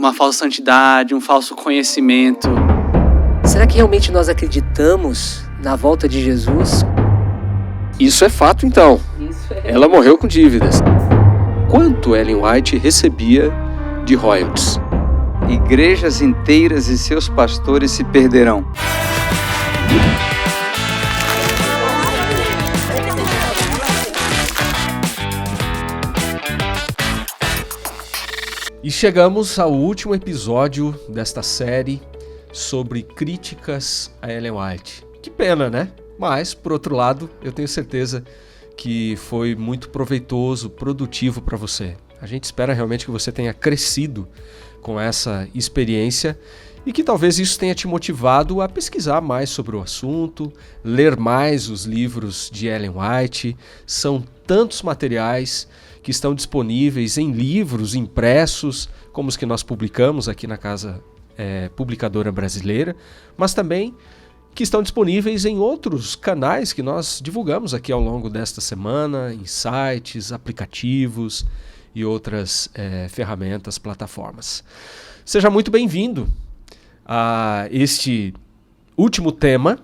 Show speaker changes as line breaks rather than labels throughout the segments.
uma falsa santidade, um falso conhecimento.
Será que realmente nós acreditamos na volta de Jesus?
Isso é fato, então. Ela morreu com dívidas. Quanto Ellen White recebia de royalties?
Igrejas inteiras e seus pastores se perderão.
E chegamos ao último episódio desta série sobre críticas a Ellen White. Que pena, né? Mas, por outro lado, eu tenho certeza que foi muito proveitoso, produtivo para você. A gente espera realmente que você tenha crescido com essa experiência e que talvez isso tenha te motivado a pesquisar mais sobre o assunto, ler mais os livros de Ellen White. São tantos materiais que estão disponíveis em livros impressos, como os que nós publicamos aqui na Casa Publicadora Brasileira, mas também que estão disponíveis em outros canais que nós divulgamos aqui ao longo desta semana, em sites, aplicativos e outras ferramentas, plataformas. Seja muito bem-vindo a este último tema,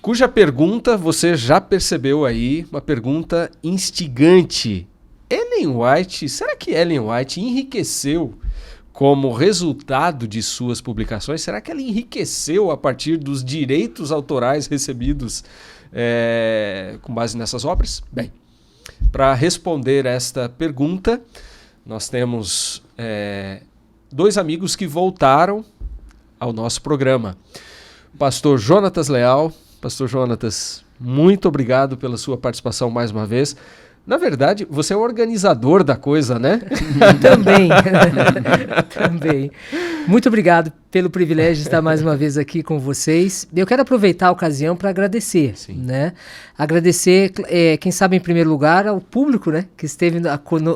cuja pergunta você já percebeu aí, uma pergunta instigante. Ellen White, será que Ellen White enriqueceu como resultado de suas publicações? Será que ela enriqueceu a partir dos direitos autorais recebidos com base nessas obras? Bem, para responder esta pergunta, nós temos dois amigos que voltaram ao nosso programa. Pastor Jonatas Leal. Pastor Jonatas, muito obrigado pela sua participação mais uma vez. Na verdade, você é o organizador da coisa, né?
Também. Também. Muito obrigado pelo privilégio de estar mais uma vez aqui com vocês. Eu quero aproveitar a ocasião para agradecer, né? Agradecer, quem sabe em primeiro lugar, ao público, né, que esteve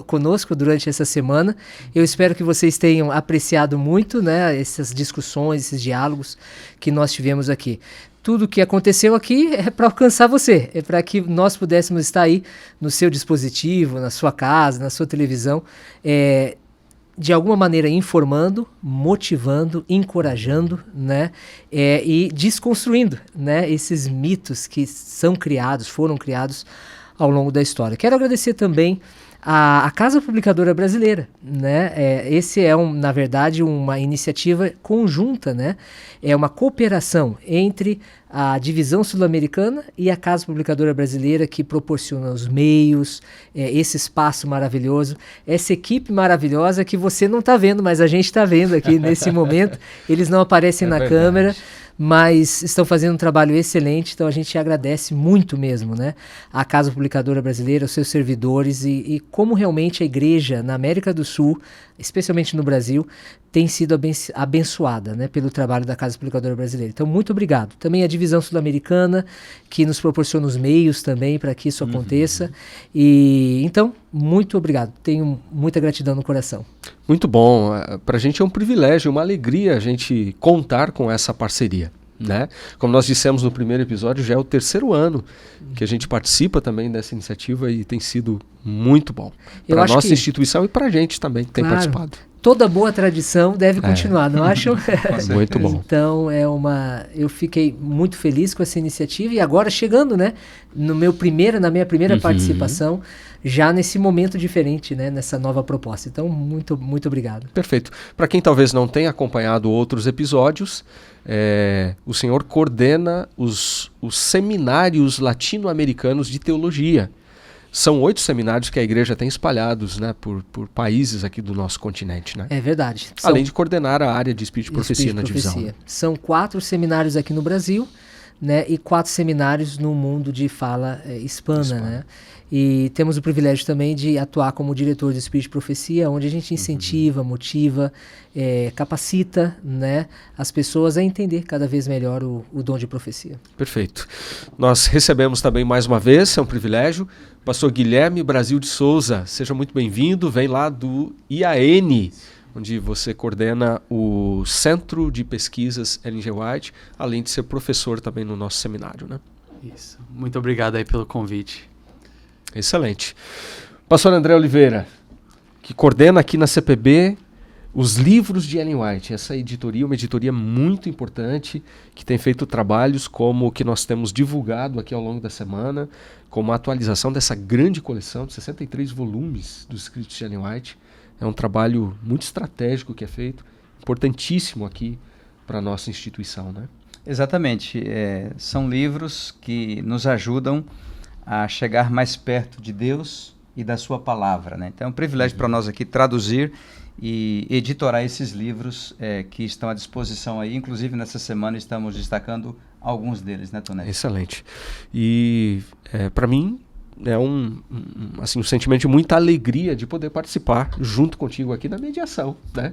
conosco durante essa semana. Eu espero que vocês tenham apreciado muito, né, essas discussões, esses diálogos que nós tivemos aqui. Tudo o que aconteceu aqui é para alcançar você, é para que nós pudéssemos estar aí no seu dispositivo, na sua casa, na sua televisão, de alguma maneira informando, motivando, encorajando, né, e desconstruindo, né, esses mitos que foram criados ao longo da história. Quero agradecer também a Casa Publicadora Brasileira, né? Esse na verdade, uma iniciativa conjunta, né? É uma cooperação entre a Divisão Sul-Americana e a Casa Publicadora Brasileira, que proporciona os meios, esse espaço maravilhoso, essa equipe maravilhosa que você não está vendo, mas a gente está vendo aqui nesse momento. Eles não aparecem na câmera, mas estão fazendo um trabalho excelente, então a gente agradece muito mesmo, né? A Casa Publicadora Brasileira, os seus servidores e como realmente a igreja na América do Sul, especialmente no Brasil, tem sido abençoada, né, pelo trabalho da Casa Publicadora Brasileira. Então, muito obrigado. Também a Divisão Sul-Americana, que nos proporciona os meios também para que isso aconteça. E então, muito obrigado. Tenho muita gratidão no coração.
Muito bom. Para a gente é um privilégio, uma alegria a gente contar com essa parceria, né? Como nós dissemos no primeiro episódio, já é o terceiro ano que a gente participa também dessa iniciativa e tem sido muito bom. Para a nossa instituição e para a gente também que tem participado.
Toda boa tradição deve continuar, não acham?
Muito bom.
Então, eu fiquei muito feliz com essa iniciativa e agora chegando, né, na minha primeira participação, já nesse momento diferente, né, nessa nova proposta. Então, muito, muito obrigado.
Perfeito. Para quem talvez não tenha acompanhado outros episódios, o senhor coordena os seminários latino-americanos de teologia. São 8 seminários que a igreja tem espalhados, né, por países aqui do nosso continente, né?
É verdade.
Além de coordenar a área de Espírito e Profecia na divisão. Né?
São 4 seminários aqui no Brasil, né, e 4 seminários no mundo de fala hispana, né? E temos o privilégio também de atuar como diretor de Espírito e Profecia, onde a gente incentiva, motiva, capacita, né, as pessoas a entender cada vez melhor o dom de profecia.
Perfeito. Nós recebemos também mais uma vez, é um privilégio, pastor Guilherme Brasil de Souza. Seja muito bem-vindo, vem lá do IAN, onde você coordena o Centro de Pesquisas Ellen G. White, além de ser professor também no nosso seminário, né?
Isso. Muito obrigado aí pelo convite.
Excelente. Pastor André Oliveira, que coordena aqui na CPB Os livros de Ellen White, essa editoria, uma editoria muito importante, que tem feito trabalhos como o que nós temos divulgado aqui ao longo da semana, como a atualização dessa grande coleção de 63 volumes dos escritos de Ellen White. É um trabalho muito estratégico que é feito, importantíssimo aqui para a nossa instituição, né?
Exatamente. São livros que nos ajudam a chegar mais perto de Deus e da sua palavra, né? Então é um privilégio para nós aqui traduzir e editorar esses livros que estão à disposição aí. Inclusive, nessa semana estamos destacando alguns deles, né, Tonete?
Excelente. E para mim é um sentimento de muita alegria de poder participar junto contigo aqui da mediação, né,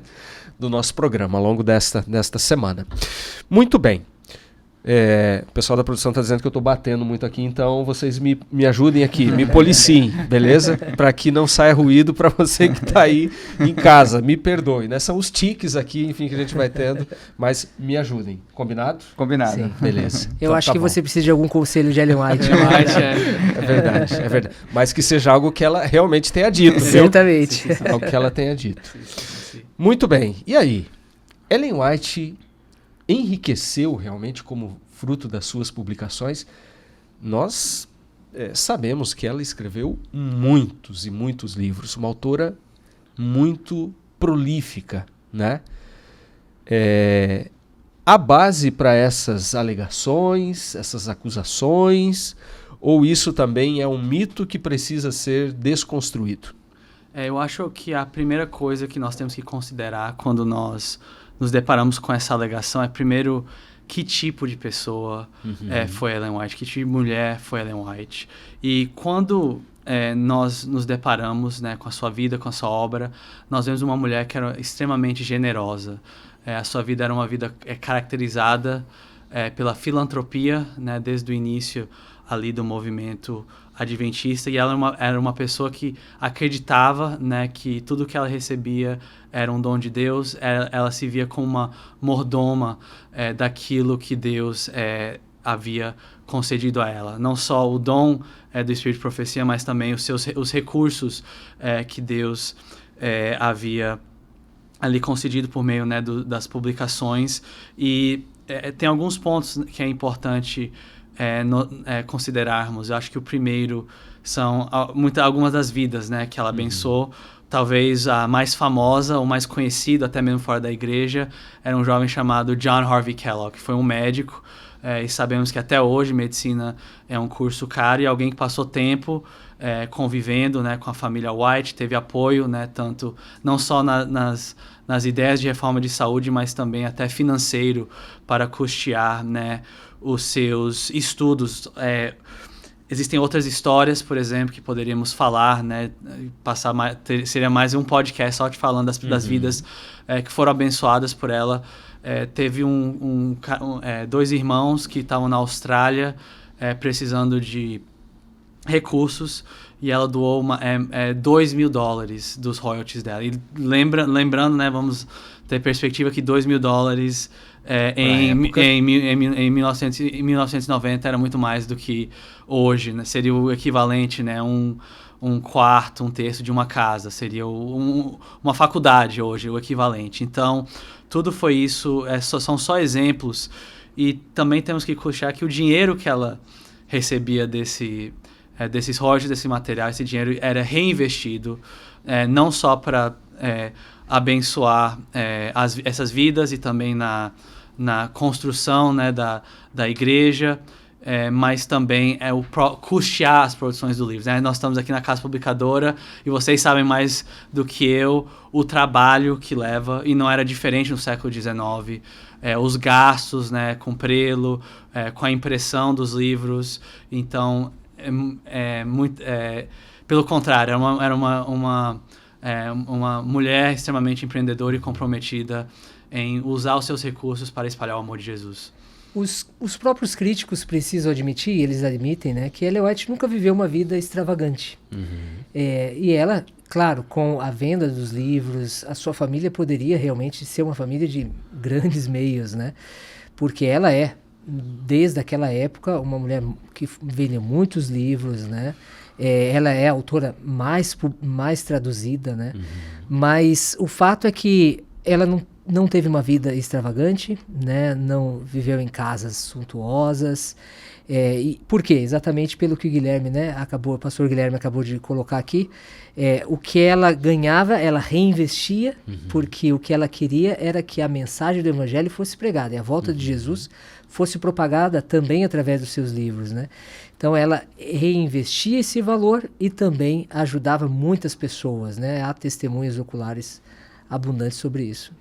do nosso programa ao longo desta semana. Muito bem. O pessoal da produção está dizendo que eu estou batendo muito aqui, então vocês me ajudem aqui, me policiem, beleza? Para que não saia ruído para você que está aí em casa, me perdoe, né? São os tiques aqui, enfim, que a gente vai tendo, mas me ajudem, combinado?
Combinado.
Sim.
Beleza.
Eu
Então,
acho
tá
que
bom.
você precisa de algum conselho de Ellen White.
É verdade. Mas que seja algo que ela realmente tenha dito, viu?
Certamente.
Algo que ela tenha dito. Muito bem, e aí? Ellen White enriqueceu realmente como fruto das suas publicações. Nós sabemos que ela escreveu muitos e muitos livros, uma autora muito prolífica, né? A base para essas alegações, essas acusações, ou isso também é um mito que precisa ser desconstruído?
Eu acho que a primeira coisa que nós temos que considerar quando nós nos deparamos com essa alegação é, primeiro, que tipo de pessoa foi Ellen White, que tipo de mulher foi Ellen White. E quando nós nos deparamos, né, com a sua vida, com a sua obra, nós vemos uma mulher que era extremamente generosa. A sua vida era uma vida caracterizada pela filantropia, né, desde o início ali do movimento adventista, e ela era uma pessoa que acreditava, né, que tudo que ela recebia era um dom de Deus. Ela se via como uma mordoma daquilo que Deus havia concedido a ela. Não só o dom do Espírito de Profecia, mas também os recursos que Deus havia ali concedido por meio, né, das publicações. E tem alguns pontos que é importante considerarmos. Eu acho que o primeiro são algumas das vidas, né, que ela abençoou. Talvez a mais famosa, ou mais conhecida, até mesmo fora da igreja, era um jovem chamado John Harvey Kellogg, que foi um médico, e sabemos que até hoje medicina é um curso caro, e alguém que passou tempo convivendo, né, com a família White, teve apoio, né, tanto não só nas ideias de reforma de saúde, mas também até financeiro para custear, né, os seus estudos. Existem outras histórias, por exemplo, que poderíamos falar, né, seria mais um podcast só te falando das vidas que foram abençoadas por ela. Teve dois irmãos que estavam na Austrália precisando de recursos, e ela doou $2.000 dos royalties dela. E lembrando, né, vamos ter perspectiva que $2.000 em 1990 era muito mais do que hoje, né? Seria o equivalente, né, um quarto, um terço de uma casa, seria uma faculdade hoje, o equivalente. Então, tudo foi isso, são só exemplos, e também temos que puxar que o dinheiro que ela recebia desses royalties, desse material, esse dinheiro era reinvestido, não só para abençoar essas vidas e também na construção, né, da igreja, mas também custear as produções do livro, né? Nós estamos aqui na Casa Publicadora e vocês sabem mais do que eu o trabalho que leva, e não era diferente no século XIX, os gastos, né, com prelo, com a impressão dos livros. Então, pelo contrário, era uma mulher extremamente empreendedora e comprometida em usar os seus recursos para espalhar o amor de Jesus.
Os próprios críticos precisam admitir, eles admitem, né, que Ellen White nunca viveu uma vida extravagante. E ela, claro, com a venda dos livros, a sua família poderia realmente ser uma família de grandes meios, né? Porque ela desde aquela época, uma mulher que vendeu muitos livros, né? Ela é a autora mais traduzida, né? Mas o fato é que ela não teve uma vida extravagante, né? Não viveu em casas suntuosas. E por quê? Exatamente pelo que o Guilherme, né, o pastor Guilherme acabou de colocar aqui. O que ela ganhava, ela reinvestia, porque o que ela queria era que a mensagem do evangelho fosse pregada, e a volta de Jesus fosse propagada também através dos seus livros, né? Então ela reinvestia esse valor e também ajudava muitas pessoas, né? Há testemunhas oculares abundantes sobre isso.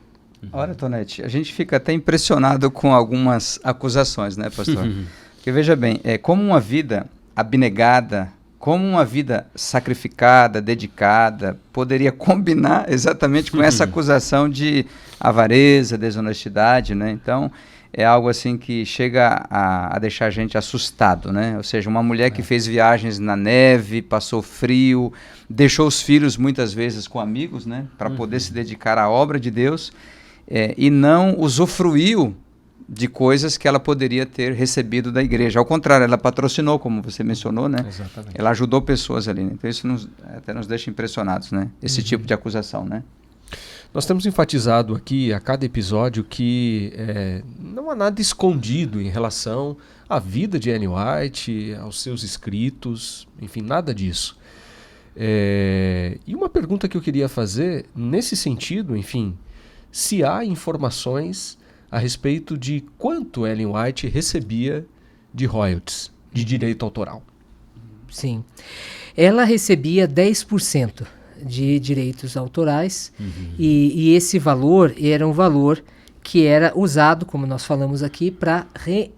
Olha, Tonete, a gente fica até impressionado com algumas acusações, né, pastor? Porque veja bem, como uma vida abnegada, como uma vida sacrificada, dedicada, poderia combinar exatamente com essa acusação de avareza, desonestidade, né? Então, é algo assim que chega a deixar a gente assustado, né? Ou seja, uma mulher que fez viagens na neve, passou frio, deixou os filhos muitas vezes com amigos, né? Para poder se dedicar à obra de Deus, e não usufruiu de coisas que ela poderia ter recebido da igreja. Ao contrário, ela patrocinou, como você mencionou, né? Exatamente. Ela ajudou pessoas ali, né? Então isso até nos deixa impressionados, né? Esse tipo de acusação, né?
Nós temos enfatizado aqui a cada episódio que não há nada escondido em relação à vida de Ellen White, aos seus escritos, enfim, nada disso. E uma pergunta que eu queria fazer nesse sentido, enfim, se há informações a respeito de quanto Ellen White recebia de royalties, de direito autoral.
Sim. Ela recebia 10% de direitos autorais, e esse valor era um valor que era usado, como nós falamos aqui,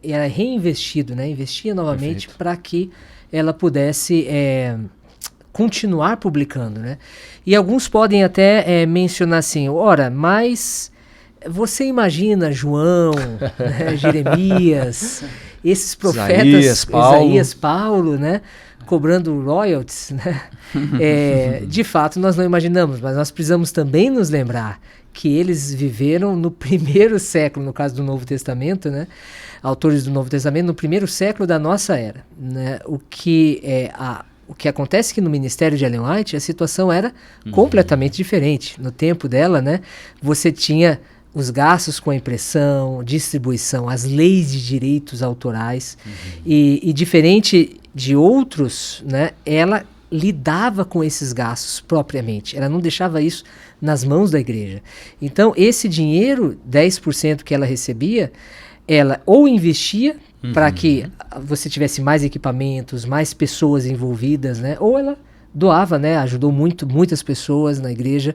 era reinvestido, né? Investia novamente para que ela pudesse continuar publicando, né? E alguns podem até mencionar assim, ora, mas você imagina João, né, Jeremias, esses profetas, Isaías, Paulo, né, cobrando royalties, né? De fato, nós não imaginamos, mas nós precisamos também nos lembrar que eles viveram no primeiro século, no caso do Novo Testamento, né? Autores do Novo Testamento, no primeiro século da nossa era, né? O que acontece é que no ministério de Ellen White a situação era completamente diferente. No tempo dela, né, você tinha os gastos com a impressão, distribuição, as leis de direitos autorais, e diferente de outros, né, ela lidava com esses gastos propriamente, ela não deixava isso nas mãos da igreja. Então esse dinheiro, 10% que ela recebia, ela ou investia para que você tivesse mais equipamentos, mais pessoas envolvidas, né, ou ela doava, né, ajudou muitas pessoas na igreja.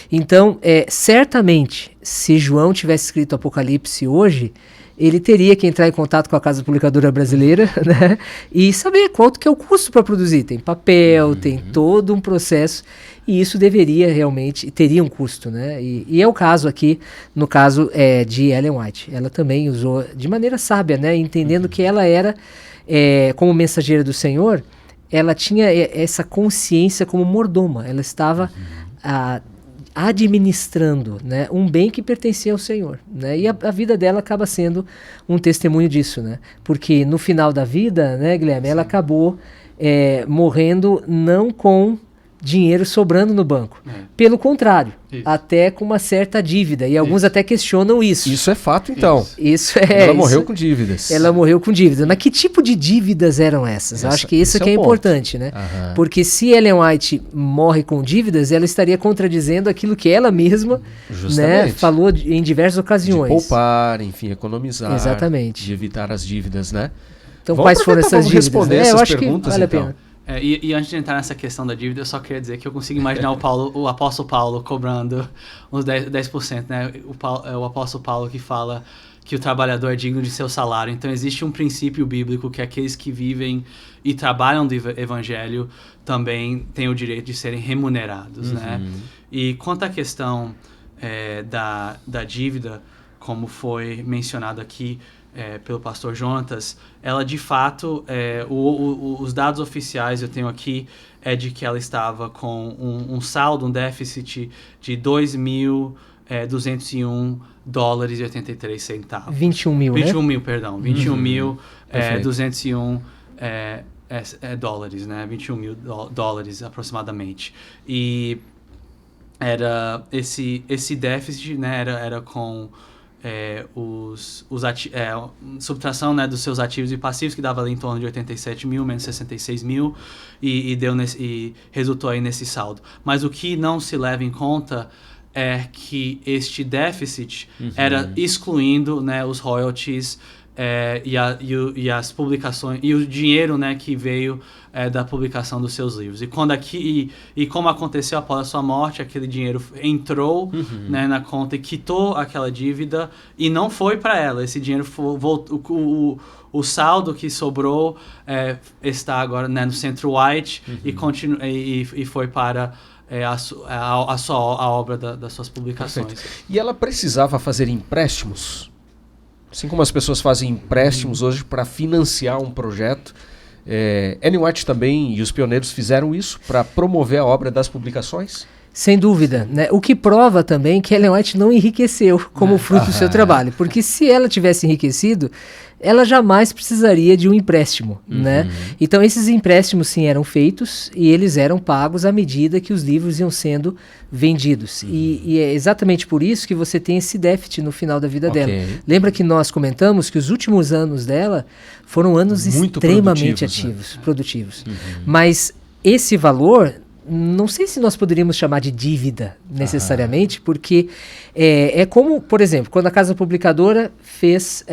Então, certamente, se João tivesse escrito Apocalipse hoje, ele teria que entrar em contato com a Casa Publicadora Brasileira, né, e saber quanto que é o custo para produzir. Tem papel, tem todo um processo, e isso teria um custo, né, e é o caso aqui, no caso de Ellen White. Ela também usou de maneira sábia, né, entendendo que ela era, como mensageira do Senhor, ela tinha essa consciência como mordoma, ela estava administrando, né, um bem que pertencia ao Senhor, né, e a vida dela acaba sendo um testemunho disso, né, porque no final da vida, né, Guilherme, ela acabou morrendo não com dinheiro sobrando no banco, pelo contrário, até com uma certa dívida, e alguns até questionam isso.
Isso é fato, então.
Ela
morreu com dívidas.
Ela morreu com dívidas, mas que tipo de dívidas eram essas? Acho que isso aqui é importante, né? Porque se Ellen White morre com dívidas, ela estaria contradizendo aquilo que ela mesma, né, falou em diversas ocasiões.
De poupar, enfim, economizar.
Exatamente.
De evitar as dívidas, né?
Então, quais foram essas dívidas?
Responder essas
eu acho
perguntas,
que vale
então.
a pena.
E antes de entrar nessa questão da dívida, eu só queria dizer que eu consigo imaginar o apóstolo Paulo cobrando uns 10%, né? O apóstolo Paulo que fala que o trabalhador é digno de seu salário. Então existe um princípio bíblico que aqueles que vivem e trabalham do evangelho também têm o direito de serem remunerados, né? E quanto à questão da dívida, como foi mencionado aqui, pelo pastor Jonatas, ela de fato, os dados oficiais eu tenho aqui é de que ela estava com um saldo, um déficit de $2.201,83.
21 mil,
21
né?
mil, perdão. 21.201 dólares, né? 21 mil dólares aproximadamente. E era esse déficit, né, era com subtração, né, dos seus ativos e passivos, que dava ali em torno de 87 mil, menos 66 mil, e resultou aí nesse saldo. Mas o que não se leva em conta é que este déficit era excluindo, né, os royalties e as publicações, e o dinheiro, né, que veio da publicação dos seus livros. E como aconteceu após a sua morte, aquele dinheiro entrou, né, na conta e quitou aquela dívida e não foi para ela. Esse dinheiro voltou, o saldo que sobrou está agora, né, no Centro White e foi para a obra das suas publicações.
Perfeito. E ela precisava fazer empréstimos? Assim como as pessoas fazem empréstimos hoje para financiar um projeto, Ellen White também e os pioneiros fizeram isso para promover a obra das publicações?
Sem dúvida, né? O que prova também que Ellen White não enriqueceu como fruto do seu trabalho, porque se ela tivesse enriquecido, ela jamais precisaria de um empréstimo, né? Então esses empréstimos sim eram feitos e eles eram pagos à medida que os livros iam sendo vendidos. E é exatamente por isso que você tem esse déficit no final da vida dela. Lembra que nós comentamos que os últimos anos dela foram anos muito extremamente produtivos. Mas esse valor, não sei se nós poderíamos chamar de dívida necessariamente, porque é como, por exemplo, quando a casa publicadora fez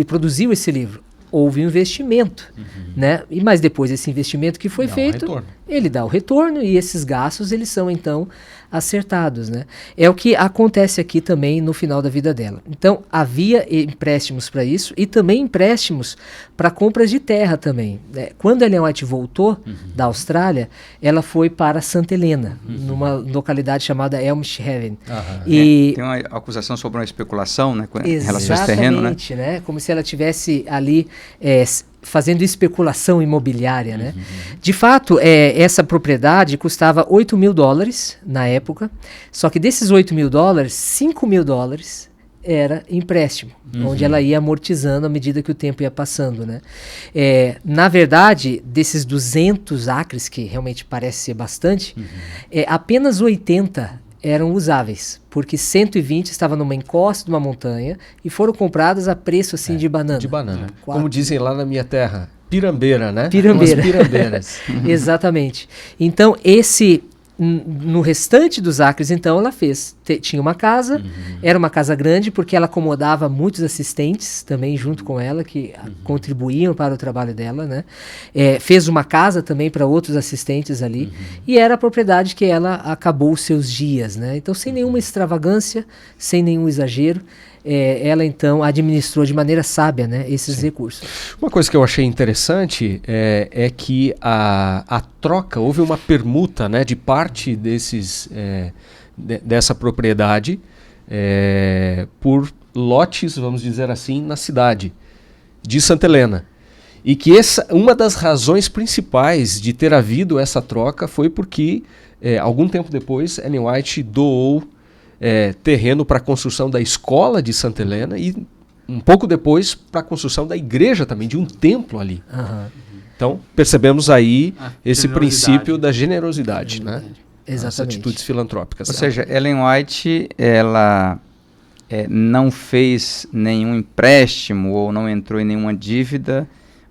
produziu esse livro, houve um investimento, né? Mas depois esse investimento que foi feito, ele dá o retorno e esses gastos eles são então acertados, né? É o que acontece aqui também no final da vida dela. Então havia empréstimos para isso e também empréstimos para compras de terra também. Quando a Ellen White voltou da Austrália, ela foi para Santa Helena, numa localidade chamada Elmshaven.
Tem uma acusação sobre uma especulação, né, em relação a esse terreno, né?
Exatamente, né? Como se ela tivesse ali fazendo especulação imobiliária, né? De fato, essa propriedade custava $8 mil na época, só que desses $8 mil, $5 mil era empréstimo, onde ela ia amortizando à medida que o tempo ia passando, né? Na verdade, desses 200 acres, que realmente parece ser bastante, apenas 80 eram usáveis, porque 120 estavam numa encosta de uma montanha e foram compradas a preço assim de banana.
De banana. Como dizem lá na minha terra, pirambeira, né?
Pirambeira.
Umas pirambeiras.
Exatamente. Então, no restante dos acres, então, ela tinha uma casa, era uma casa grande, porque ela acomodava muitos assistentes também junto com ela, que contribuíam para o trabalho dela, né? Fez uma casa também para outros assistentes ali, e era a propriedade que ela acabou os seus dias, né? Então, sem nenhuma extravagância, sem nenhum exagero, ela então administrou de maneira sábia, né, esses recursos.
Uma coisa que eu achei interessante é que a troca, houve uma permuta, né, de parte dessa propriedade por lotes, vamos dizer assim, na cidade de Santa Helena. E que uma das razões principais de ter havido essa troca foi porque, algum tempo depois, Ellen White doou terreno para a construção da escola de Santa Helena e um pouco depois para a construção da igreja também, de um templo ali. Então, percebemos aí esse princípio da generosidade, né?
Exatamente.
As atitudes filantrópicas.
Ou seja, Ellen White, ela não fez nenhum empréstimo ou não entrou em nenhuma dívida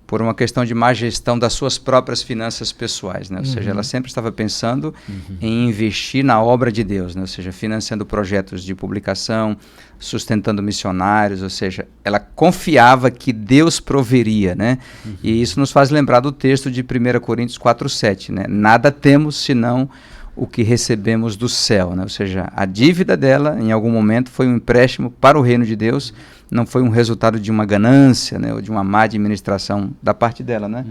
por uma questão de má gestão das suas próprias finanças pessoais, né? Ou seja, ela sempre estava pensando em investir na obra de Deus, né? Ou seja, financiando projetos de publicação, sustentando missionários, ou seja, ela confiava que Deus proveria, né? E isso nos faz lembrar do texto de 1 Coríntios 4:7, né? Nada temos senão o que recebemos do céu, né? Ou seja, a dívida dela, em algum momento, foi um empréstimo para o reino de Deus, não foi um resultado de uma ganância, né, ou de uma má administração da parte dela, né?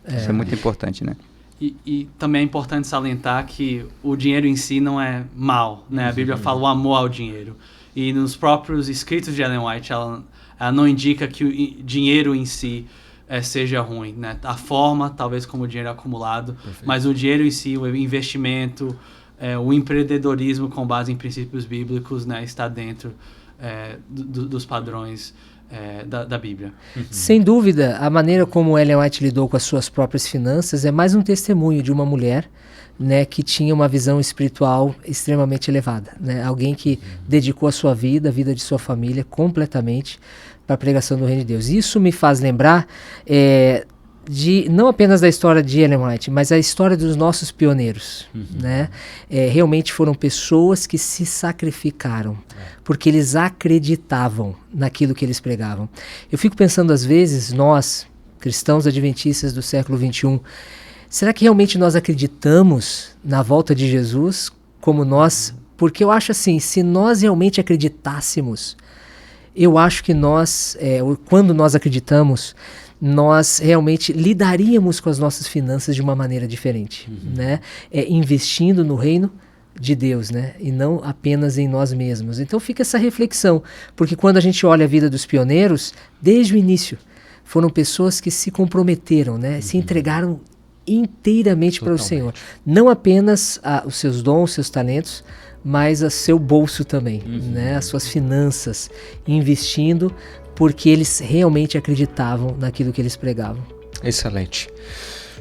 Isso é muito importante, né?
E também é importante salientar que o dinheiro em si não é mal, né? A Bíblia fala o amor ao dinheiro. E nos próprios escritos de Ellen White, ela não indica que o dinheiro em si seja ruim, né? A forma, talvez como o dinheiro é acumulado, mas o dinheiro em si, o investimento, o empreendedorismo com base em princípios bíblicos, né, está dentro dos padrões da Bíblia.
Sem dúvida, a maneira como Ellen White lidou com as suas próprias finanças é mais um testemunho de uma mulher, né, que tinha uma visão espiritual extremamente elevada, né? Alguém que dedicou a sua vida, a vida de sua família completamente para a pregação do reino de Deus. Isso me faz lembrar não apenas da história de Ellen White, mas a história dos nossos pioneiros, né? Realmente foram pessoas que se sacrificaram, porque eles acreditavam naquilo que eles pregavam. Eu fico pensando às vezes, nós, cristãos adventistas do século XXI, será que realmente nós acreditamos na volta de Jesus como nós? Porque eu acho assim, se nós realmente acreditássemos, eu acho que quando nós acreditamos, nós realmente lidaríamos com as nossas finanças de uma maneira diferente, né? Investindo no reino de Deus, né? E não apenas em nós mesmos. Então fica essa reflexão, porque quando a gente olha a vida dos pioneiros, desde o início, foram pessoas que se comprometeram, né? Se entregaram inteiramente para o Senhor. Não apenas os seus dons, seus talentos, mas o seu bolso também, né? As suas finanças, investindo, porque eles realmente acreditavam naquilo que eles pregavam.
Excelente.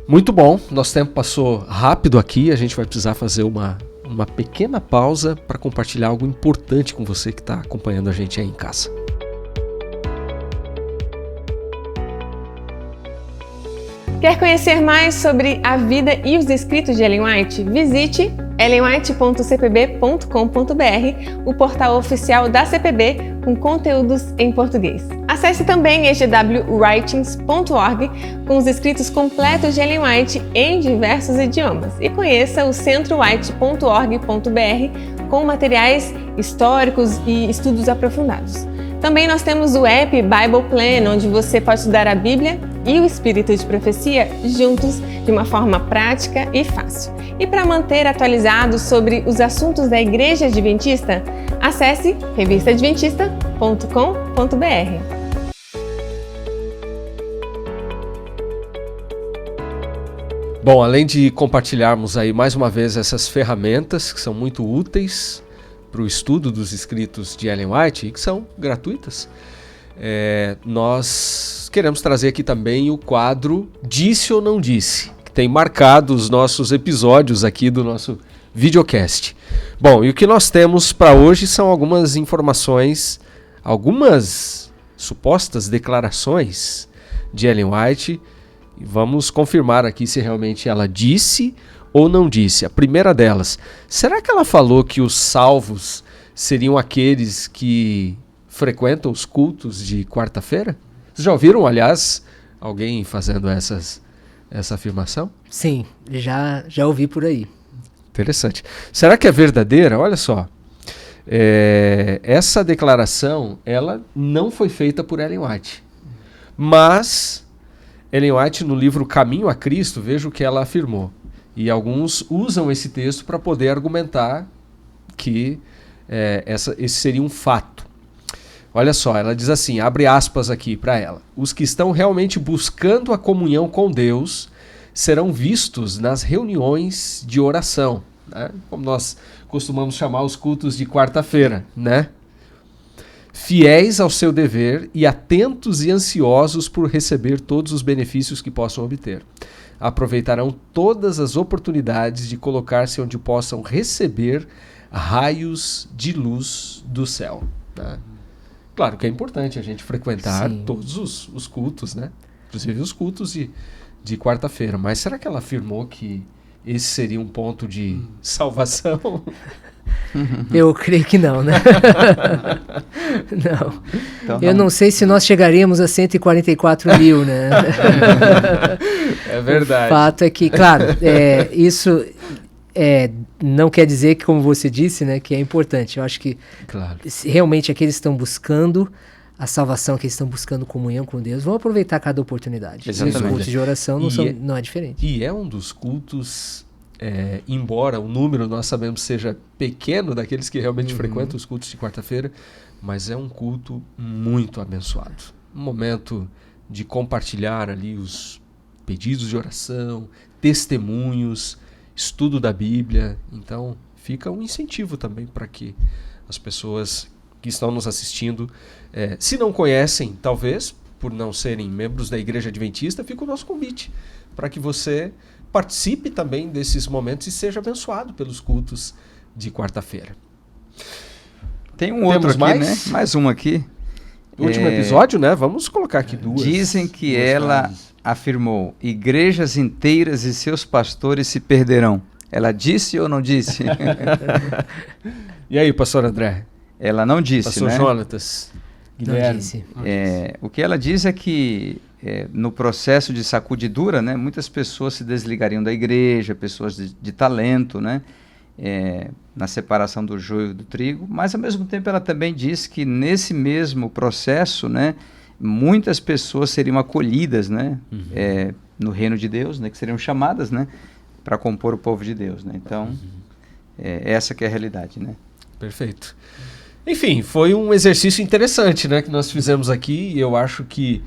Muito bom. Nosso tempo passou rápido aqui. A gente vai precisar fazer uma pequena pausa para compartilhar algo importante com você que está acompanhando a gente aí em casa.
Quer conhecer mais sobre a vida e os escritos de Ellen White? Visite ellenwhite.cpb.com.br, o portal oficial da CPB com conteúdos em português. Acesse também egwritings.org com os escritos completos de Ellen White em diversos idiomas e conheça o centrowhite.org.br com materiais históricos e estudos aprofundados. Também nós temos o app Bible Plan, onde você pode estudar a Bíblia e o Espírito de Profecia juntos de uma forma prática e fácil. E para manter atualizado sobre os assuntos da Igreja Adventista, acesse revistaadventista.com.br.
Bom, além de compartilharmos aí mais uma vez essas ferramentas que são muito úteis para o estudo dos escritos de Ellen White e que são gratuitas, nós queremos trazer aqui também o quadro Disse ou Não Disse, que tem marcado os nossos episódios aqui do nosso videocast. Bom, e o que nós temos para hoje são algumas informações, algumas supostas declarações de Ellen White, e vamos confirmar aqui se realmente ela disse ou não disse. A primeira delas, será que ela falou que os salvos seriam aqueles que frequentam os cultos de quarta-feira? Vocês já ouviram, aliás, alguém fazendo essa afirmação?
Sim, já ouvi por aí.
Interessante. Será que é verdadeira? Olha só. Essa declaração, ela não foi feita por Ellen White. Mas Ellen White, no livro Caminho a Cristo, veja o que ela afirmou. E alguns usam esse texto para poder argumentar que esse seria um fato. Olha só, ela diz assim, abre aspas aqui para ela. Os que estão realmente buscando a comunhão com Deus serão vistos nas reuniões de oração, né? Como nós costumamos chamar os cultos de quarta-feira, né? Fiéis ao seu dever e atentos e ansiosos por receber todos os benefícios que possam obter. Aproveitarão todas as oportunidades de colocar-se onde possam receber raios de luz do céu, né? Claro que é importante a gente frequentar todos os cultos, né? Inclusive os cultos de quarta-feira. Mas será que ela afirmou que esse seria um ponto de salvação?
Eu creio que não, né? Não.
Então,
eu não sei se nós chegaríamos a 144 mil, né?
É verdade.
O fato é que, claro, isso não quer dizer que, como você disse, né, que é importante. Eu acho que realmente aqueles que estão buscando a salvação, que eles estão buscando comunhão com Deus, vão aproveitar cada oportunidade.
Exatamente.
Os cultos de oração não é diferente.
E é um dos cultos, embora o número nós sabemos seja pequeno daqueles que realmente frequentam os cultos de quarta-feira, mas é um culto muito abençoado. Um momento de compartilhar ali os pedidos de oração, testemunhos, estudo da Bíblia. Então fica um incentivo também para que as pessoas que estão nos assistindo, se não conhecem, talvez, por não serem membros da Igreja Adventista, fica o nosso convite para que você participe também desses momentos e seja abençoado pelos cultos de quarta-feira.
Tem um outro aqui,
mais?
né? Mais um aqui.
Último episódio, né? Vamos colocar aqui duas.
Dizem que
duas
ela
frases.
afirmou: igrejas inteiras e seus pastores se perderão. Ela disse ou não disse?
E aí, pastor André?
Ela não disse,
Pastor
né?
Jonatas?
Não
Guilherme?
disse.
O que ela diz é que no processo de sacudidura, né, muitas pessoas se desligariam da igreja, pessoas de talento, né, na separação do joio do trigo, mas ao mesmo tempo ela também diz que nesse mesmo processo, né, muitas pessoas seriam acolhidas, né, no reino de Deus, né, que seriam chamadas, né, para compor o povo de Deus, né. Então, essa que é a realidade, né.
Perfeito. Enfim, foi um exercício interessante, né, que nós fizemos aqui, e eu acho que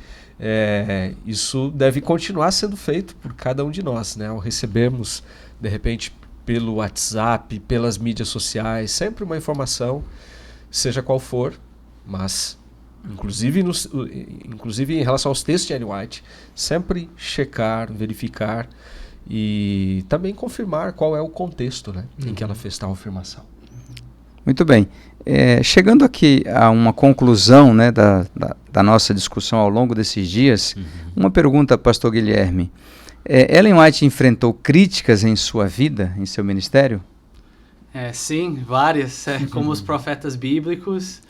isso deve continuar sendo feito por cada um de nós, né, ao recebermos, de repente, pelo WhatsApp, pelas mídias sociais, sempre uma informação, seja qual for, mas, inclusive em relação aos textos de Ellen White, sempre checar, verificar e também confirmar qual é o contexto, né, em que ela fez tal afirmação.
Muito bem. Chegando aqui a uma conclusão, né, da nossa discussão ao longo desses dias, uma pergunta, pastor Guilherme. Ellen White enfrentou críticas em sua vida, em seu ministério?
Sim, várias. Como os profetas bíblicos,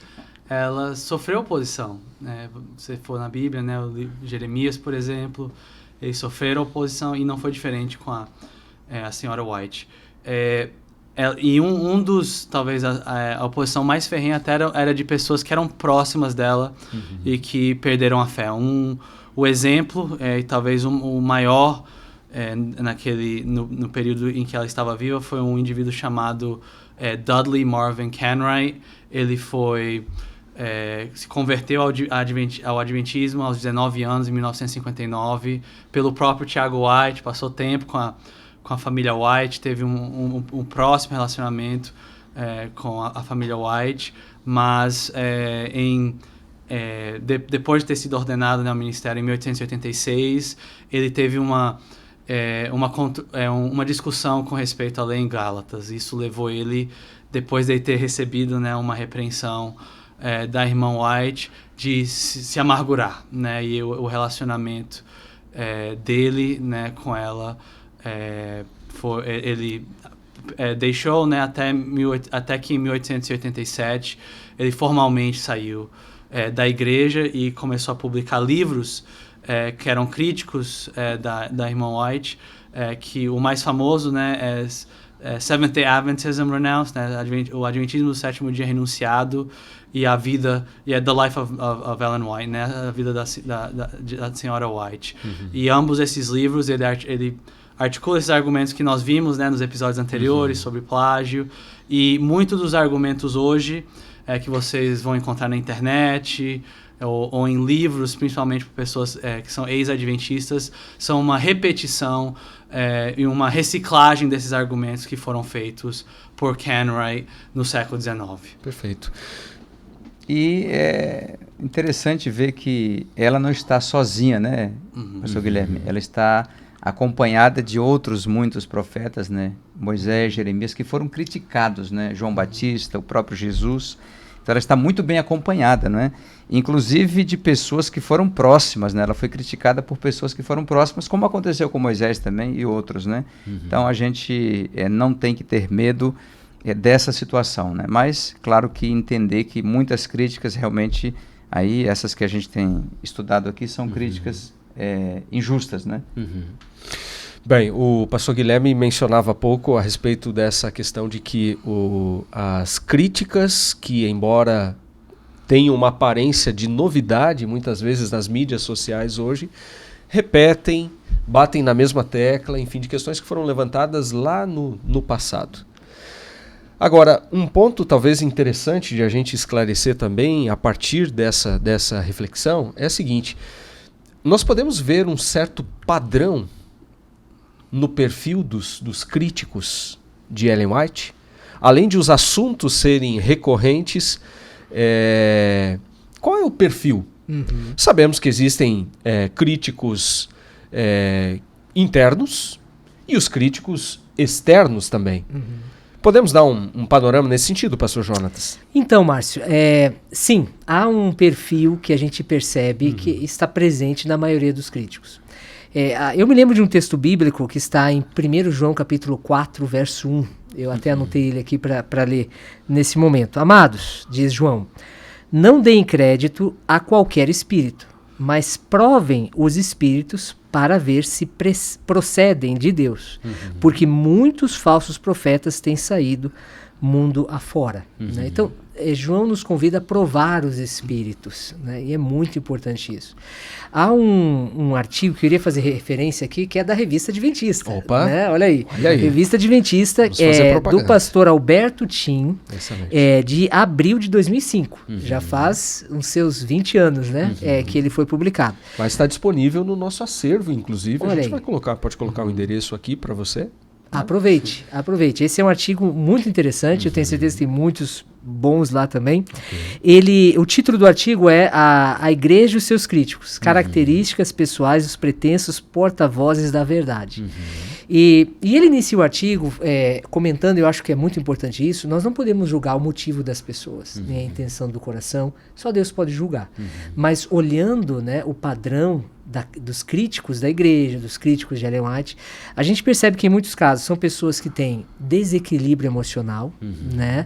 ela sofreu oposição. Se for na Bíblia, né, o livro de Jeremias, por exemplo, eles sofreram oposição e não foi diferente com a senhora White. E um dos, talvez, a oposição mais ferrenha até era de pessoas que eram próximas dela e que perderam a fé. O exemplo, e talvez o maior no período em que ela estava viva, foi um indivíduo chamado Dudley Marvin Canright. Ele se converteu ao Adventismo aos 19 anos, em 1959, pelo próprio Tiago White, passou tempo com a família White, teve um próximo relacionamento com a família White, mas depois de ter sido ordenado, né, ao ministério em 1886, ele teve uma discussão com respeito à lei em Gálatas. Isso levou ele, depois de ele ter recebido, né, uma repreensão da irmã White, de se amargurar, né, e o relacionamento dele, né, com ela ele deixou, né, até que em 1887 ele formalmente saiu da igreja e começou a publicar livros que eram críticos da irmã White, que o mais famoso, né, é Seventh-day Adventism Renounced, né, o Adventismo do Sétimo Dia Renunciado, e a vida, The Life of Ellen White, né, a vida da senhora White. E ambos esses livros, ele articula esses argumentos que nós vimos, né, nos episódios anteriores sobre plágio, e muitos dos argumentos hoje que vocês vão encontrar na internet ou em livros, principalmente por pessoas que são ex-adventistas, são uma repetição e uma reciclagem desses argumentos que foram feitos por Canright no século XIX.
Perfeito.
E é interessante ver que ela não está sozinha, né, pastor Guilherme? Ela está acompanhada de outros muitos profetas, né, Moisés, Jeremias, que foram criticados, né, João Batista, o próprio Jesus. Então ela está muito bem acompanhada, não é? Inclusive de pessoas que foram próximas, né? Ela foi criticada por pessoas que foram próximas, como aconteceu com Moisés também e outros, né? Então a gente não tem que ter medo dessa situação, né? Mas claro que entender que muitas críticas realmente, aí essas que a gente tem estudado aqui, são críticas injustas, né?
Bem, o pastor Guilherme mencionava há pouco a respeito dessa questão de que as críticas, que embora tenham uma aparência de novidade, muitas vezes nas mídias sociais hoje, repetem, batem na mesma tecla, enfim, de questões que foram levantadas lá no passado. Agora, um ponto talvez interessante de a gente esclarecer também, a partir dessa reflexão, é o seguinte: nós podemos ver um certo padrão no perfil dos críticos de Ellen White, além de os assuntos serem recorrentes, Qual é o perfil? Sabemos que existem críticos internos e os críticos externos também. Podemos dar um panorama nesse sentido, pastor Jonatas?
Então, Márcio, sim, há um perfil que a gente percebe que está presente na maioria dos críticos. Eu me lembro de um texto bíblico que está em 1 João capítulo 4, verso 1. Eu até anotei ele aqui para ler nesse momento. Amados, diz João, não deem crédito a qualquer espírito, mas provem os espíritos para ver se procedem de Deus, porque muitos falsos profetas têm saído mundo afora. Né? Então, João nos convida a provar os espíritos, né? E é muito importante isso. Há um artigo que eu iria fazer referência aqui, que é da Revista Adventista.
Opa!
Né? Olha aí. Revista Adventista do pastor Alberto Tim, de abril de 2005. Já faz uns seus 20 anos, né? Que ele foi publicado.
Mas está disponível no nosso acervo, inclusive. Olha, a gente pode colocar o endereço aqui para você.
Aproveite. Esse é um artigo muito interessante, eu tenho certeza que tem muitos bons lá também. O título do artigo é A Igreja e os seus críticos, características pessoais dos pretensos porta-vozes da verdade. E ele inicia o artigo comentando, eu acho que é muito importante isso, nós não podemos julgar o motivo das pessoas, nem a intenção do coração, só Deus pode julgar. Mas olhando, né, o padrão dos críticos da igreja, dos críticos de Ellen White, a gente percebe que em muitos casos são pessoas que têm desequilíbrio emocional, né?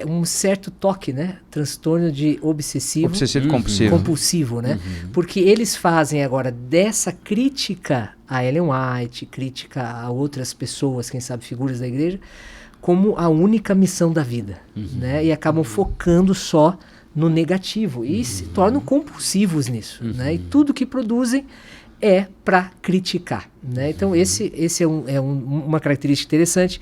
Um certo toque, né? Transtorno de obsessivo compulsivo, né? Porque eles fazem agora dessa crítica a Ellen White, crítica a outras pessoas, quem sabe figuras da igreja, como a única missão da vida, né? E acabam focando só no negativo e se tornam compulsivos nisso, né? E tudo que produzem é para criticar, né? Então esse é uma característica interessante.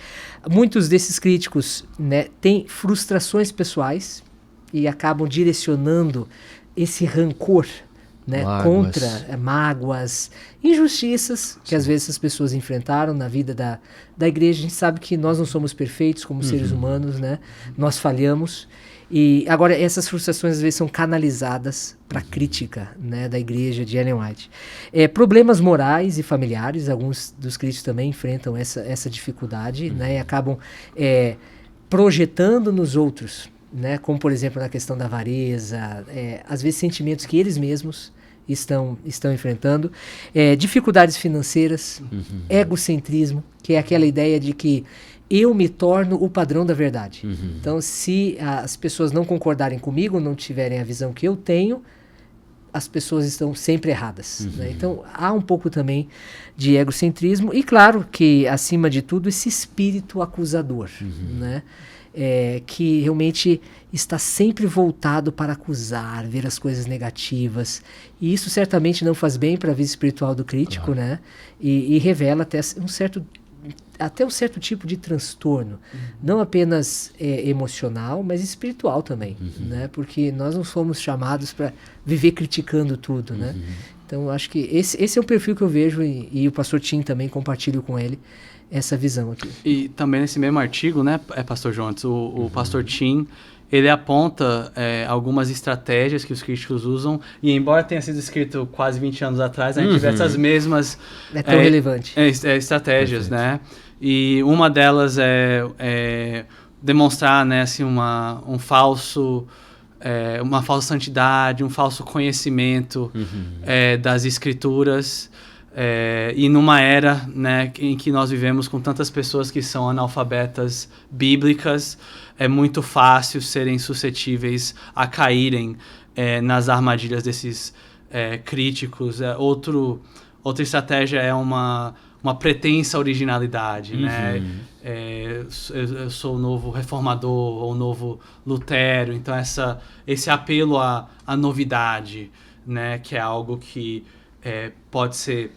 Muitos desses críticos, né, têm frustrações pessoais e acabam direcionando esse rancor, né, contra mágoas, injustiças que às vezes as pessoas enfrentaram na vida da igreja. A gente sabe que nós não somos perfeitos como seres humanos, né? Nós falhamos. E agora essas frustrações às vezes são canalizadas para crítica, né, da igreja de Ellen White. Problemas morais e familiares, alguns dos críticos também enfrentam essa dificuldade, né, e acabam projetando nos outros, né, como por exemplo na questão da avareza, às vezes sentimentos que eles mesmos estão enfrentando, dificuldades financeiras, egocentrismo, que é aquela ideia de que eu me torno o padrão da verdade. Então, se as pessoas não concordarem comigo, não tiverem a visão que eu tenho, as pessoas estão sempre erradas. Né? Então, há um pouco também de egocentrismo e, claro, que, acima de tudo, esse espírito acusador, né? Que realmente está sempre voltado para acusar, ver as coisas negativas. E isso certamente não faz bem para a vida espiritual do crítico, né? E revela até um certo tipo de transtorno, não apenas emocional, mas espiritual também, né? Porque nós não fomos chamados para viver criticando tudo, né? Então, acho que esse é o perfil que eu vejo e o pastor Tim também compartilho com ele essa visão aqui.
E também nesse mesmo artigo, né, pastor Jones, o pastor Tim, ele aponta algumas estratégias que os críticos usam, e embora tenha sido escrito quase 20 anos atrás, a gente vê essas mesmas
tão relevante.
Estratégias, né? E uma delas é demonstrar, né, assim, uma falsa santidade, um falso conhecimento das escrituras, e numa era, né, em que nós vivemos com tantas pessoas que são analfabetas bíblicas, é muito fácil serem suscetíveis a caírem nas armadilhas desses críticos. Outra estratégia é uma pretensa originalidade, né? Eu sou o novo reformador ou o novo Lutero, então esse apelo à novidade, né? Que é algo que pode ser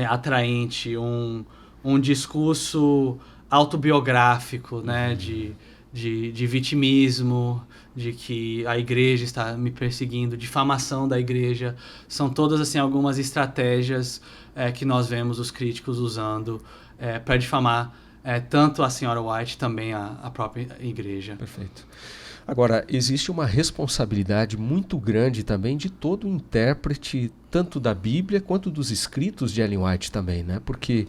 atraente, um discurso autobiográfico, né? De vitimismo, de que a igreja está me perseguindo, difamação da igreja. São todas assim algumas estratégias que nós vemos os críticos usando para difamar tanto a senhora White, também a própria igreja.
Perfeito. Agora, existe uma responsabilidade muito grande também de todo intérprete, tanto da Bíblia quanto dos escritos de Ellen White também, né? Porque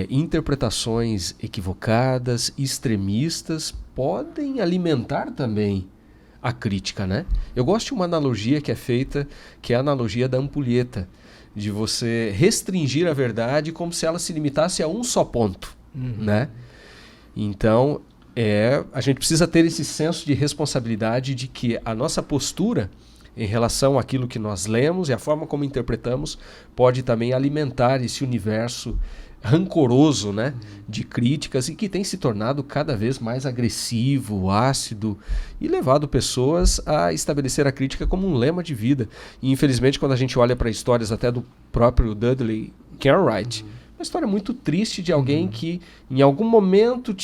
interpretações equivocadas, extremistas, podem alimentar também a crítica, né? Eu gosto de uma analogia que é feita, que é a analogia da ampulheta, de você restringir a verdade como se ela se limitasse a um só ponto, né? Então, a gente precisa ter esse senso de responsabilidade de que a nossa postura em relação àquilo que nós lemos e a forma como interpretamos pode também alimentar esse universo rancoroso, né, de críticas, e que tem se tornado cada vez mais agressivo, ácido, e levado pessoas a estabelecer a crítica como um lema de vida. E infelizmente, quando a gente olha para histórias até do próprio Dudley Cartwright, uma história muito triste de alguém que em algum momento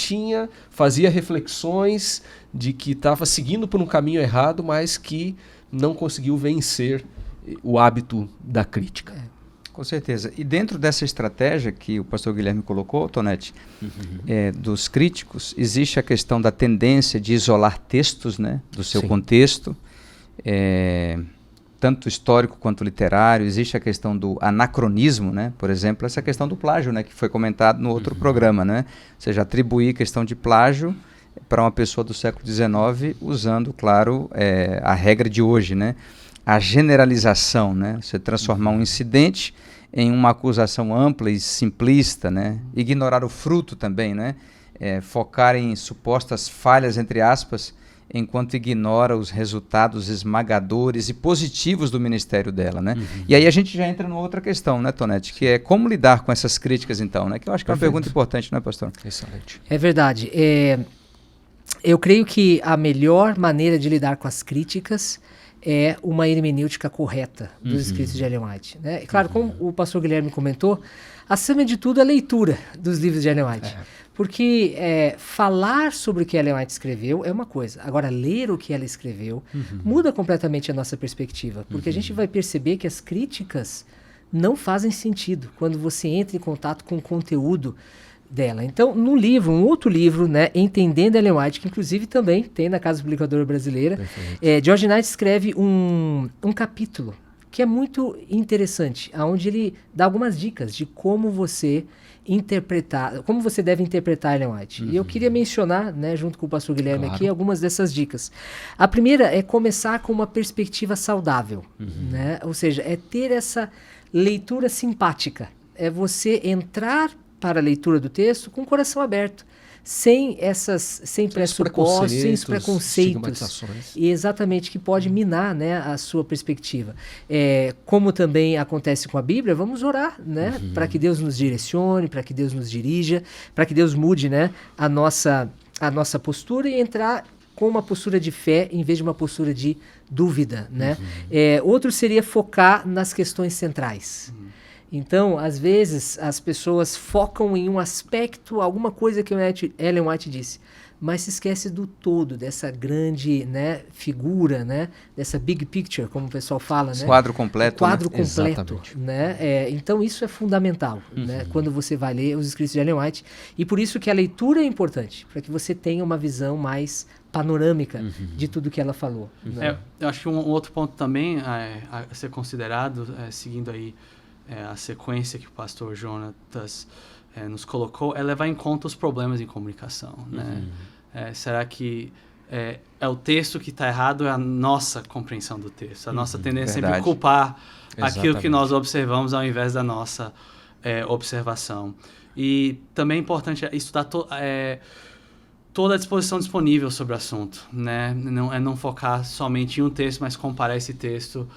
fazia reflexões de que estava seguindo por um caminho errado, mas que não conseguiu vencer o hábito da crítica.
Com certeza. E dentro dessa estratégia que o pastor Guilherme colocou, Tonete, dos críticos, existe a questão da tendência de isolar textos, né, do seu contexto, tanto histórico quanto literário. Existe a questão do anacronismo, né, por exemplo, essa questão do plágio, né, que foi comentado no outro programa, né, ou seja, atribuir questão de plágio para uma pessoa do século XIX, usando, claro, a regra de hoje, né, a generalização, né, você transformar um incidente em uma acusação ampla e simplista, né, ignorar o fruto também, né, focar em supostas falhas, entre aspas, enquanto ignora os resultados esmagadores e positivos do ministério dela, né? E aí a gente já entra numa outra questão, né, Tonete, que é como lidar com essas críticas, então, né, que eu acho que é uma pergunta importante, não é, pastor?
Excelente.
É verdade. Eu creio que a melhor maneira de lidar com as críticas é uma hermenêutica correta dos escritos de Ellen White, né? E, claro, como o pastor Guilherme comentou, acima de tudo a leitura dos livros de Ellen White. Porque falar sobre o que Ellen White escreveu é uma coisa. Agora, ler o que ela escreveu muda completamente a nossa perspectiva. Porque a gente vai perceber que as críticas não fazem sentido quando você entra em contato com o conteúdo dela. Então, no livro, um outro livro, né, Entendendo Ellen White, que inclusive também tem na Casa Publicadora Brasileira, George Knight escreve um capítulo que é muito interessante, onde ele dá algumas dicas de como você deve interpretar Ellen White. E eu queria mencionar, né, junto com o pastor Guilherme aqui, algumas dessas dicas. A primeira é começar com uma perspectiva saudável, né? Ou seja, é ter essa leitura simpática. É você entrar para a leitura do texto com o coração aberto, sem pressupostos, sem os preconceitos, e exatamente, que pode minar, né, a sua perspectiva. Como também acontece com a Bíblia, vamos orar, né, para que Deus nos direcione, para que Deus nos dirija, para que Deus mude, né, a nossa postura e entrar com uma postura de fé em vez de uma postura de dúvida, né? Outro seria focar nas questões centrais. Então, às vezes, as pessoas focam em um aspecto, alguma coisa que Ellen White disse, mas se esquece do todo, dessa grande, né, figura, né, dessa big picture, como o pessoal fala. Né?
Quadro completo.
Quadro completo. Né? Então, isso é fundamental, né, quando você vai ler os escritos de Ellen White. E por isso que a leitura é importante, para que você tenha uma visão mais panorâmica de tudo que ela falou. Né?
Eu acho que um outro ponto também a ser considerado, seguindo aí a sequência que o pastor Jonatas nos colocou, é levar em conta os problemas em comunicação. Né? Será que é o texto que está errado, é a nossa compreensão do texto? A nossa tendência é sempre culpar aquilo que nós observamos ao invés da nossa observação. E também é importante estudar toda a disposição disponível sobre o assunto. Né? Não focar somente em um texto, mas comparar esse texto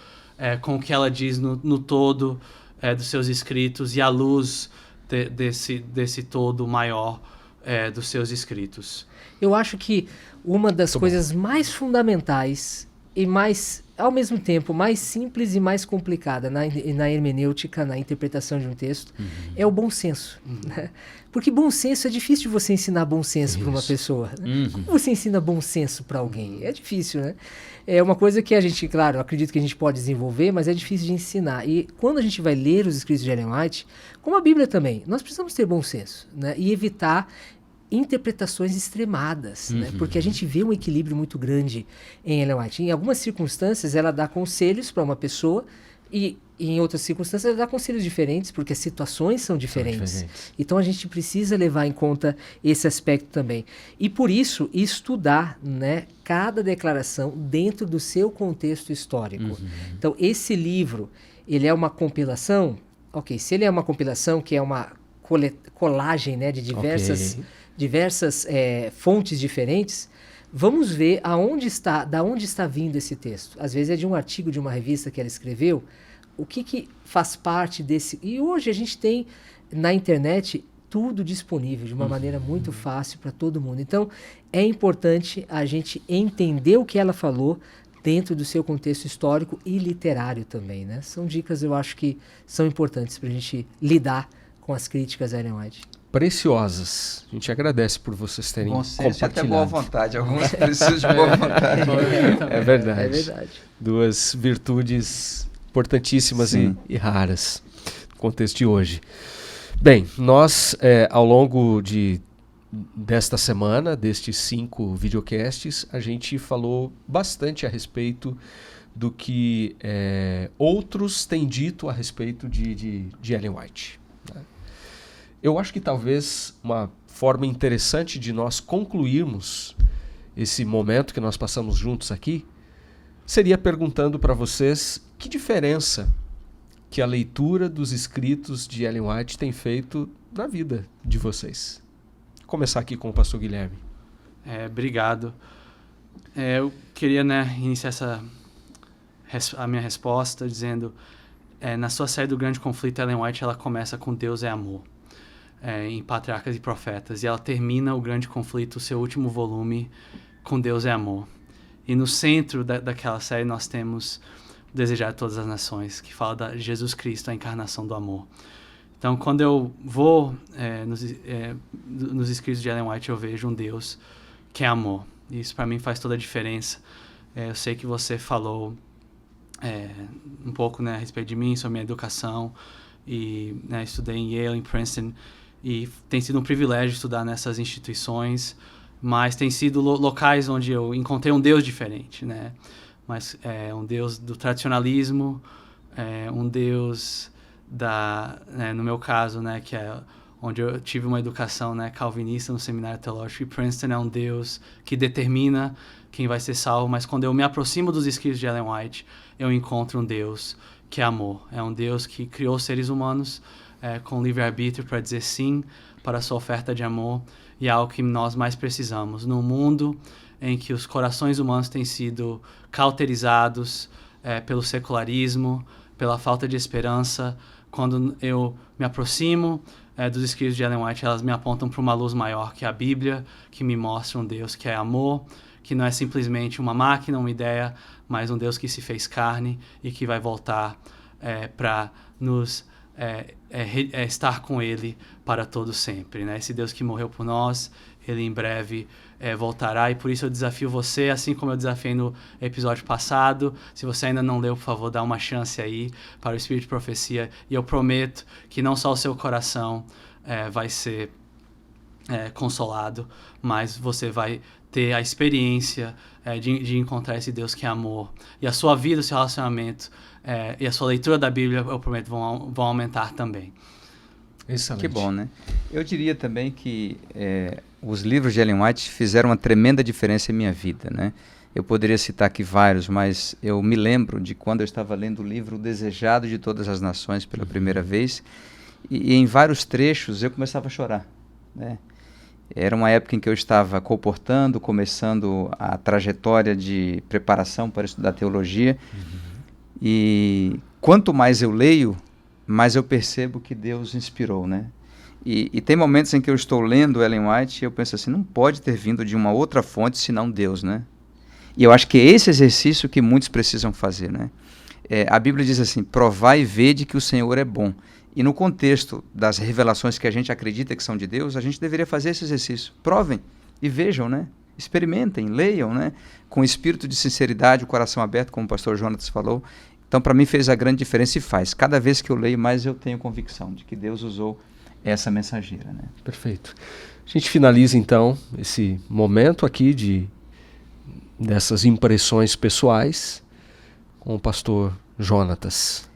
com o que ela diz no todo dos seus escritos e à luz desse todo maior dos seus escritos.
Eu acho que uma das coisas mais fundamentais e mais, ao mesmo tempo, mais simples e mais complicada na hermenêutica, na interpretação de um texto, é o bom senso. Né? Porque bom senso é difícil de você ensinar bom senso para uma pessoa. Né? Como você ensina bom senso para alguém? É difícil, né? É uma coisa que a gente, claro, acredito que a gente pode desenvolver, mas é difícil de ensinar. E quando a gente vai ler os escritos de Ellen White, como a Bíblia também, nós precisamos ter bom senso, né? E evitar interpretações extremadas, né? Porque a gente vê um equilíbrio muito grande em Ellen White. Em algumas circunstâncias, ela dá conselhos para uma pessoa e em outras circunstâncias, ela dá conselhos diferentes, porque as situações são diferentes. Então, a gente precisa levar em conta esse aspecto também. E, por isso, estudar, né, cada declaração dentro do seu contexto histórico. Então, esse livro, ele é uma compilação? Ok, se ele é uma compilação, que é uma colagem, né, de diversas fontes diferentes, vamos ver da onde está vindo esse texto. Às vezes é de um artigo de uma revista que ela escreveu, o que faz parte desse... E hoje a gente tem na internet tudo disponível de uma maneira muito fácil para todo mundo. Então, é importante a gente entender o que ela falou dentro do seu contexto histórico e literário também, né? São dicas, eu acho, que são importantes para a gente lidar com as críticas a Ellen White.
Preciosas. A gente agradece por vocês terem compartilhado.
Até boa vontade. Alguns precisam de boa vontade.
É verdade.
É verdade.
Duas virtudes importantíssimas e raras no contexto de hoje. Bem, nós, ao longo desta semana, destes 5 videocasts, a gente falou bastante a respeito do que outros têm dito a respeito de Ellen White. Né? Eu acho que talvez uma forma interessante de nós concluirmos esse momento que nós passamos juntos aqui seria perguntando para vocês que diferença que a leitura dos escritos de Ellen White tem feito na vida de vocês. Vou começar aqui com o pastor Guilherme.
Obrigado. Eu queria, iniciar a minha resposta dizendo, na sua série do Grande Conflito, Ellen White ela começa com Deus é amor, em Patriarcas e Profetas, e ela termina o Grande Conflito, o seu último volume, com Deus é amor. E no centro daquela série nós temos Desejar Todas as Nações, que fala de Jesus Cristo, a encarnação do amor. Então, quando eu vou nos escritos de Ellen White, eu vejo um Deus que é amor. E isso para mim faz toda a diferença. Eu sei que você falou um pouco, a respeito de mim, sobre minha educação, e estudei em Yale, em Princeton, e tem sido um privilégio estudar nessas instituições, mas tem sido locais onde eu encontrei um Deus diferente, mas um Deus do tradicionalismo, um Deus no meu caso, que é onde eu tive uma educação calvinista no seminário teológico, e Princeton é um Deus que determina quem vai ser salvo, mas quando eu me aproximo dos escritos de Ellen White, eu encontro um Deus que é amor. É um Deus que criou seres humanos com livre-arbítrio para dizer sim para a sua oferta de amor, e é algo que nós mais precisamos. Num mundo em que os corações humanos têm sido cauterizados pelo secularismo, pela falta de esperança, quando eu me aproximo dos escritos de Ellen White, elas me apontam para uma luz maior, que é a Bíblia, que me mostra um Deus que é amor, que não é simplesmente uma máquina, uma ideia, mas um Deus que se fez carne e que vai voltar para nos estar com Ele para todo sempre. Esse Deus que morreu por nós, Ele em breve voltará, e por isso eu desafio você, assim como eu desafiei no episódio passado. Se você ainda não leu, por favor, dá uma chance aí para o Espírito de Profecia, e eu prometo que não só o seu coração vai ser consolado, mas você vai ter a experiência de encontrar esse Deus que é amor, e a sua vida, o seu relacionamento e a sua leitura da Bíblia, eu prometo, vão aumentar também.
Excelente.
Que bom, Eu diria também que os livros de Ellen White fizeram uma tremenda diferença em minha vida, Eu poderia citar aqui vários, mas eu me lembro de quando eu estava lendo o livro O Desejado de Todas as Nações pela primeira vez, e em vários trechos eu começava a chorar, Era uma época em que eu estava começando a trajetória de preparação para estudar teologia, e quanto mais eu leio, mais eu percebo que Deus inspirou, E tem momentos em que eu estou lendo Ellen White e eu penso assim, não pode ter vindo de uma outra fonte senão Deus, E eu acho que é esse exercício que muitos precisam fazer, A Bíblia diz assim, provai e vede que o Senhor é bom. E no contexto das revelações que a gente acredita que são de Deus, a gente deveria fazer esse exercício. Provem e vejam, Experimentem, leiam, Com espírito de sinceridade, o coração aberto, como o pastor Jonas falou. Então, para mim, fez a grande diferença e faz. Cada vez que eu leio, mais eu tenho convicção de que Deus usou essa mensageira, né?
Perfeito. A gente finaliza então esse momento aqui dessas impressões pessoais com o pastor Jonatas.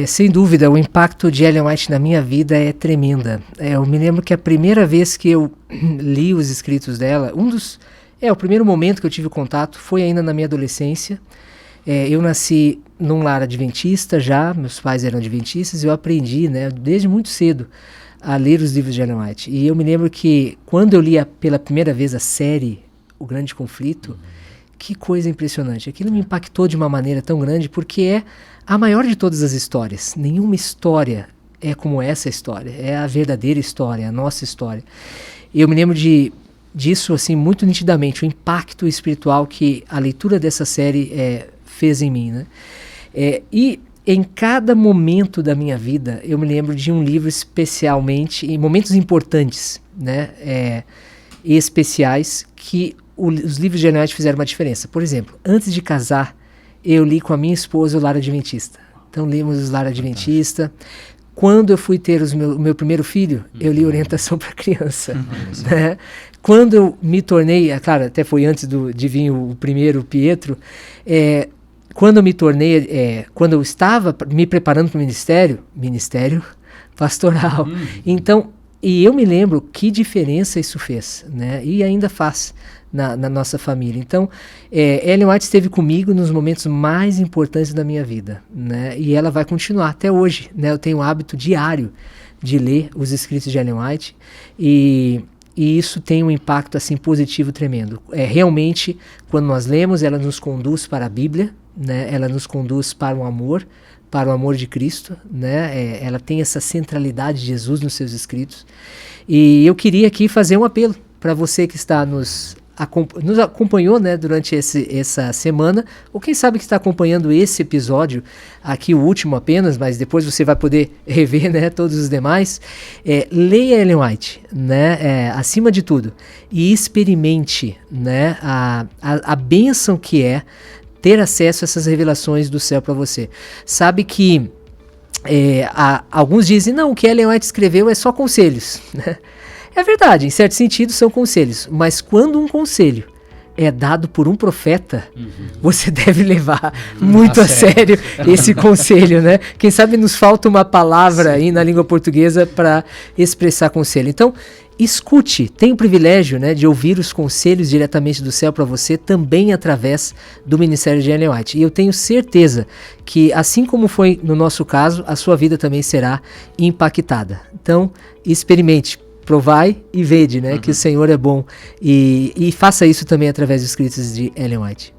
Sem dúvida, o impacto de Ellen White na minha vida é tremenda. Eu me lembro que a primeira vez que eu li os escritos dela, o primeiro momento que eu tive contato foi ainda na minha adolescência. Eu nasci num lar adventista já, meus pais eram adventistas, e eu aprendi, né, desde muito cedo a ler os livros de Ellen White. E eu me lembro que quando eu li pela primeira vez a série O Grande Conflito, que coisa impressionante. Aquilo me impactou de uma maneira tão grande, porque é a maior de todas as histórias. Nenhuma história é como essa história. É a verdadeira história, a nossa história. E eu me lembro disso assim, muito nitidamente, o impacto espiritual que a leitura dessa série fez em mim, né? E em cada momento da minha vida, eu me lembro de um livro especialmente, em momentos importantes, né, especiais, que os livros de Ellen White fizeram uma diferença. Por exemplo, antes de casar, eu li com a minha esposa o Lar Adventista. Então, lemos o Lar Adventista. Quando eu fui ter o meu primeiro filho, eu li Orientação para Criança. Né? Quando eu me tornei, claro, até foi antes de vir o primeiro Pietro, quando eu me tornei, quando eu estava me preparando para o ministério pastoral. Então, e eu me lembro que diferença isso fez, né? E ainda faz na nossa família. Então, Ellen White esteve comigo nos momentos mais importantes da minha vida, né? E ela vai continuar até hoje, né? Eu tenho o hábito diário de ler os escritos de Ellen White e isso tem um impacto assim positivo tremendo. Realmente, quando nós lemos, ela nos conduz para a Bíblia, né? Ela nos conduz para o amor de Cristo, né? Ela tem essa centralidade de Jesus nos seus escritos. E eu queria aqui fazer um apelo para você que está nos acompanhou, né, durante essa semana, ou quem sabe que está acompanhando esse episódio, aqui o último apenas, mas depois você vai poder rever, né, todos os demais. Leia Ellen White, né, acima de tudo, e experimente, né, a bênção que é ter acesso a essas revelações do céu para você. Sabe que alguns dizem, não, o que Ellen White escreveu é só conselhos, né? É verdade, em certo sentido são conselhos, mas quando um conselho é dado por um profeta, você deve levar muito a sério esse conselho, né? Quem sabe nos falta uma palavra aí na língua portuguesa para expressar conselho. Então, escute, tem o privilégio, né, de ouvir os conselhos diretamente do céu para você, também através do Ministério de Ellen White. E eu tenho certeza que, assim como foi no nosso caso, a sua vida também será impactada. Então, experimente. Provai e vede, né, que o Senhor é bom. E faça isso também através dos escritos de Ellen White.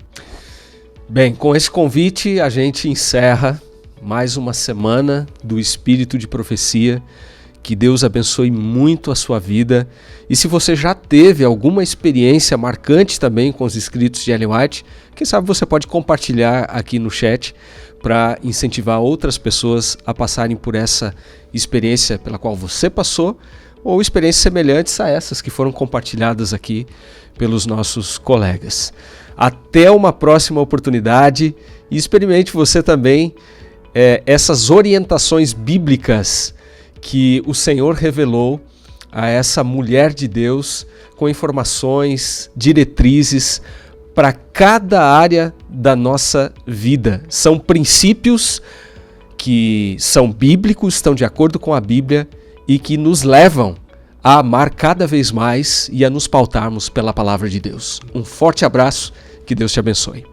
Bem, com esse convite a gente encerra mais uma semana do Espírito de Profecia. Que Deus abençoe muito a sua vida. E se você já teve alguma experiência marcante também com os escritos de Ellen White, quem sabe você pode compartilhar aqui no chat para incentivar outras pessoas a passarem por essa experiência pela qual você passou, ou experiências semelhantes a essas que foram compartilhadas aqui pelos nossos colegas. Até uma próxima oportunidade e experimente você também essas orientações bíblicas que o Senhor revelou a essa mulher de Deus com informações, diretrizes para cada área da nossa vida. São princípios que são bíblicos, estão de acordo com a Bíblia e que nos levam a amar cada vez mais e a nos pautarmos pela palavra de Deus. Um forte abraço, que Deus te abençoe.